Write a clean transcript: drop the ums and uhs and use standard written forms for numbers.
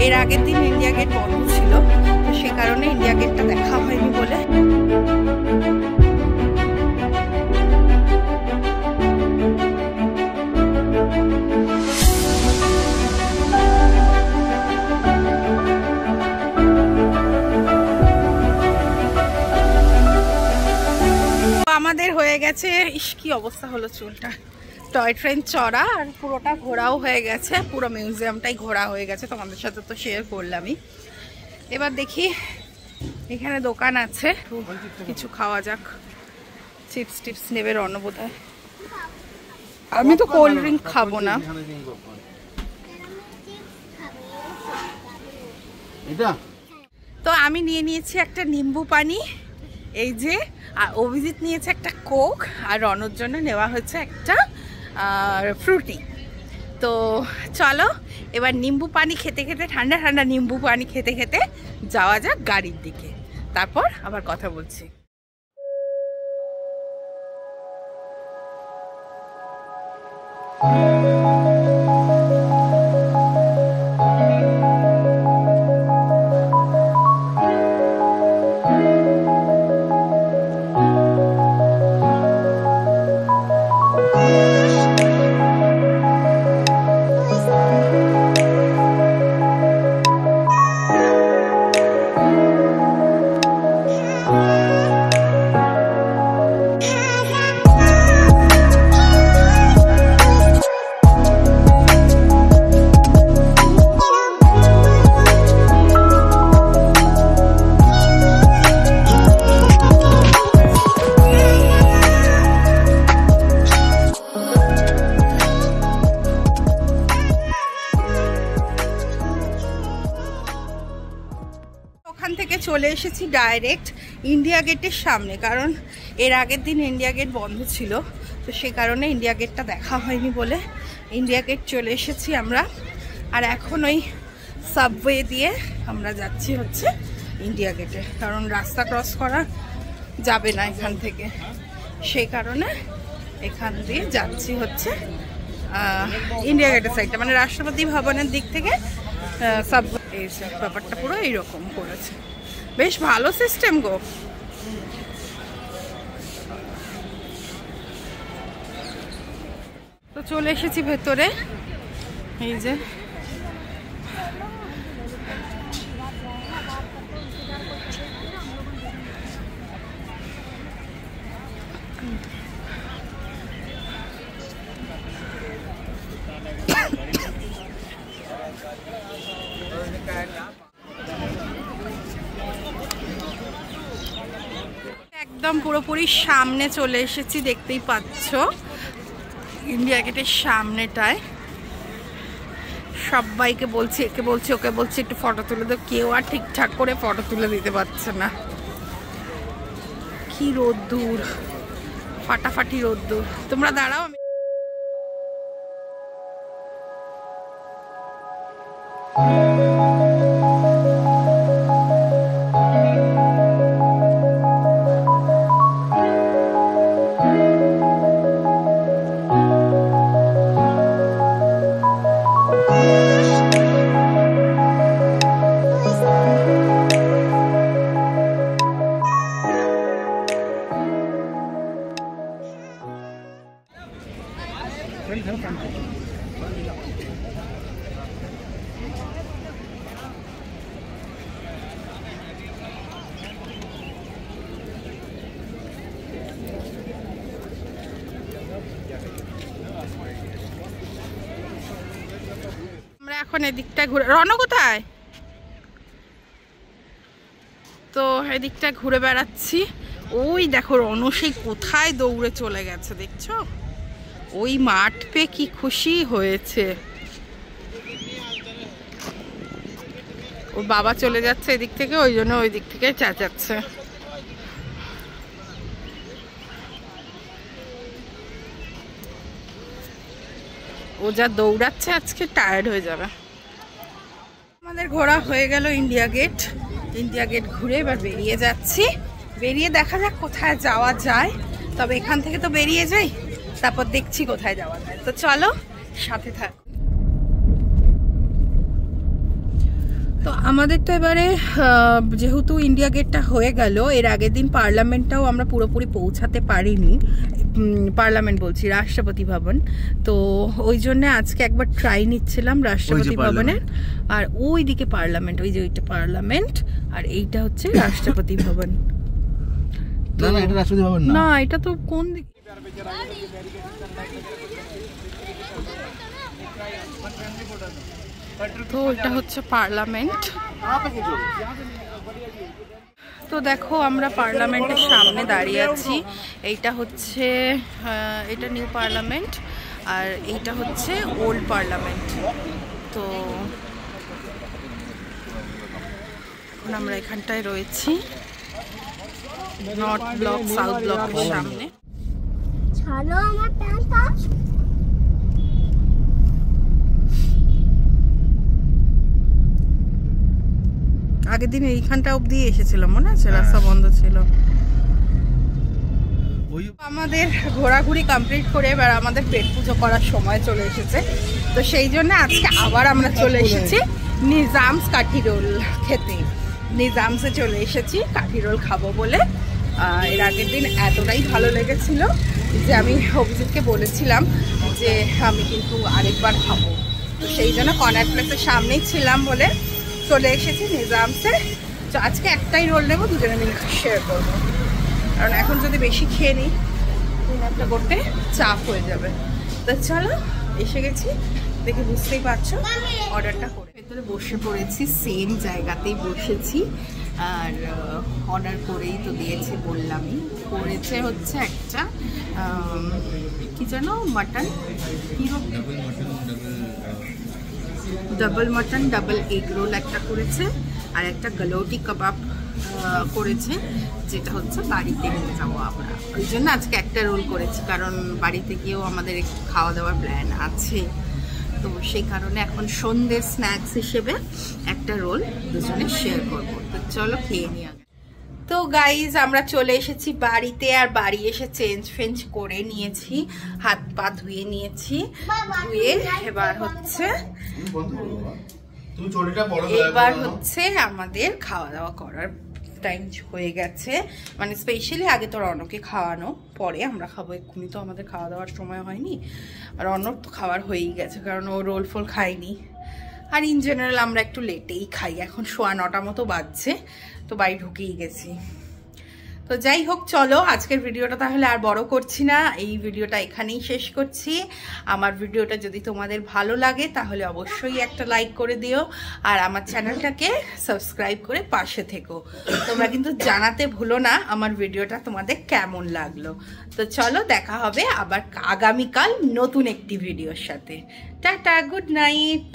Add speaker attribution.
Speaker 1: এর আগের দিন ইন্ডিয়া গেট বন্ধ ছিল, তো সে কারণে ইন্ডিয়া গেটটা দেখা হয়নি বলে আমাদের হয়ে গেছে। ইস কি অবস্থা হলো চুলটা। টয় ট্রেন চড়া আর পুরোটা ঘোরাও হয়ে গেছে, পুরো মিউজিয়ামটাই ঘোরা হয়ে গেছে, তোমাদের সাথে তো শেয়ার করলামই। এবার দেখি এখানে দোকান আছে, কিছু খাওয়া যাক। চিপস টিপস নেবে রণবোধায়। আমি তো কোল্ড ড্রিঙ্ক খাবো না। তো আমি নিয়ে নিয়েছি একটা নিম্বু পানি, এই যে, আর অভিজিৎ নিয়েছে একটা কোক, আর রণর জন্য নেওয়া হচ্ছে একটা ফ্রুটি। তো চলো এবার নিম্বু পানি খেতে খেতে, ঠান্ডা ঠান্ডা নিম্বু পানি খেতে খেতে যাওয়া যাক গাড়ির দিকে, তারপর আবার কথা বলছি। চলে এসেছি ডাইরেক্ট ইন্ডিয়া গেটের সামনে, কারণ এর আগের দিন ইন্ডিয়া গেট বন্ধ ছিল, তো সে কারণে ইন্ডিয়া গেটটা দেখা হয়নি বলে ইন্ডিয়া গেট চলে এসেছি আমরা। আর এখন ওই সাবওয়ে দিয়ে আমরা যাচ্ছি হচ্ছে ইন্ডিয়া গেটে, কারণ রাস্তা ক্রস করা যাবে না এখান থেকে, সেই কারণে এখান দিয়ে যাচ্ছি হচ্ছে ইন্ডিয়া গেটের সাইডটা, মানে রাষ্ট্রপতি ভবনের দিক থেকে সাবওয়ে। এই ব্যাপারটা পুরো এইরকম করেছে, বেশ ভালো সিস্টেম গো। তো চলে এসেছি ভেতরে, এই যে একদম পুরোপুরি সামনে চলে এসেছি, দেখতেই পাচ্ছ ইন্ডিয়া গেটের সামনেটায়। সবাইকে বলছি, একে বলছি ওকে বলছি একটু ফটো তুলে দাও, কেউ আর ঠিকঠাক করে ফটো তুলে দিতে পারছে না। কি রোদ্দুর, ফাটাফাটি রোদ্দুর। তোমরা দাঁড়াও, আমি এখন এদিকটা ঘুরে। রণ কোথায়? তো এদিকটা ঘুরে বেড়াচ্ছি। ওই দেখো রণ সেই কোথায় দৌড়ে চলে গেছে, দেখছো? ওই মাঠ পেয়ে কি খুশি হয়েছে। ওর বাবা চলে যাচ্ছে এদিক থেকে, ওই জন্য ওই দিক থেকে চেঁচাচ্ছে। ও যা দৌড়াচ্ছে আজকে টায়ার্ড হয়ে যাবে। আমাদের ঘোরা হয়ে গেল ইন্ডিয়া গেট। ইন্ডিয়া গেট ঘুরে এবার বেরিয়ে যাচ্ছি। বেরিয়ে দেখা যাক কোথায় যাওয়া যায়। তবে এখান থেকে তো বেরিয়ে যাই, তারপর দেখছি কোথায় যাওয়া যায়। তো চলো সাথে থাক। তো আমাদের তো এবারে যেহেতু ইন্ডিয়া গেটটা হয়ে গেল, এর আগের দিন পার্লামেন্টটাও আমরা পুরোপুরি পৌঁছাতে পারিনি, পার্লামেন্ট বলছি রাষ্ট্রপতি ভবন। তো ওই জন্য আজকে একবার ট্রাই নিচ্ছিলাম রাষ্ট্রপতি ভবনের, আর ওই দিকে পার্লামেন্ট, ওই যে ওইটা পার্লামেন্ট আর এইটা হচ্ছে রাষ্ট্রপতি ভবন। না এটা তো কোন দিকে, তো এটা হচ্ছে পার্লামেন্ট। তো দেখো আমরা পার্লামেন্টের সামনে দাঁড়িয়ে আছি। এইটা হচ্ছে এটা নিউ পার্লামেন্ট আর এইটা হচ্ছে ওল্ড পার্লামেন্ট। তো এখন আমরা এখানটায় রয়েছি নর্থ ব্লক সাউথ ব্লকের সামনে।
Speaker 2: ছাড়ো আমার প্যান্টটা।
Speaker 1: আগের দিন এইখানটা অব্দি এসেছিলাম, মনে আছে? রাস্তা বন্ধ ছিল। আমাদের ঘোরাঘুরি কমপ্লিট করে এবার আমাদের পেট পুজো করার সময় চলে এসেছে। তো সেই জন্য আজকে আবার আমরা চলে এসেছি নিজামস কাঠি রোল খেতে। নিজামসে চলে এসেছি কাঠি রোল খাবো বলে। এর আগের দিন এতটাই ভালো লেগেছিল যে আমি অভিজিৎকে বলেছিলাম যে আমি কিন্তু আরেকবার খাবো। তো সেই জন্য কর্নার প্লেসের সামনেই ছিলাম বলে চলে এসেছি নিজামসে। তো আজকে একটাই রোল নেবো, দুজনে মিলে শেয়ার করবো, কারণ এখন যদি বেশি খেয়ে নিই একটা করতে চাপ হয়ে যাবে। তো চলো এসে গেছি, দেখে বুঝতেই পারছো অর্ডারটা করে ভেতরে বসে পড়েছি, সেম জায়গাতেই বসেছি আর অর্ডার করেই তো দিয়েছে বললামই। করেছে হচ্ছে একটা কি যেন mutton, double mutton double egg roll একটা করেছে, আর একটা গলৌটি কাবাব করেছে, যেটা হচ্ছে বাড়িতে নিয়ে যাবো আমরা। ওই জন্য আজকে একটা রোল করেছি, কারণ বাড়িতে গিয়েও আমাদের একটু খাওয়া দাওয়ার প্ল্যান আছে। তো সেই কারণে এখন সন্ধ্যে স্ন্যাক্স হিসেবে একটা রোল দুজনে শেয়ার করবো। তো চলো খেয়ে নিই আগে। তো গাইজ আমরা চলে এসেছি বাড়িতে, আর বাড়ি এসে চেঞ্জ ফেঞ্জ করে নিয়েছি, হাত পা ধুয়ে নিয়েছি, ধুয়ে এবার হচ্ছে আমাদের খাওয়া দাওয়া করার টাইম হয়ে গেছে। মানে স্পেশালি আগে তো রনকে খাওয়ানো, পরে আমরা খাবো। এক্ষুনি তো আমাদের খাওয়া দাওয়ার সময় হয়নি, আর রনক তো খাওয়ার হয়েই গেছে, কারণ ও রোল ফোল খায়নি। আর ইন জেনারেল আমরা একটু লেটেই খাই, এখন 9:15 মতো বাজছে, তো বাড়ি ঢুকেই গেছি। তো যাই হোক, চলো আজকের ভিডিওটা তাহলে আর বড় করছি না, এই ভিডিওটা এখানেই শেষ করছি। আমার ভিডিওটা যদি তোমাদের ভালো লাগে তাহলে অবশ্যই একটা লাইক করে দিও, আর আমার চ্যানেলটাকে সাবস্ক্রাইব করে পাশে থেকো। তোমরা কিন্তু জানাতে ভুলো না আমার ভিডিওটা তোমাদের কেমন লাগলো। তো চলো দেখা হবে আবার আগামীকাল নতুন একটি ভিডিওর সাথে। Tata, good night.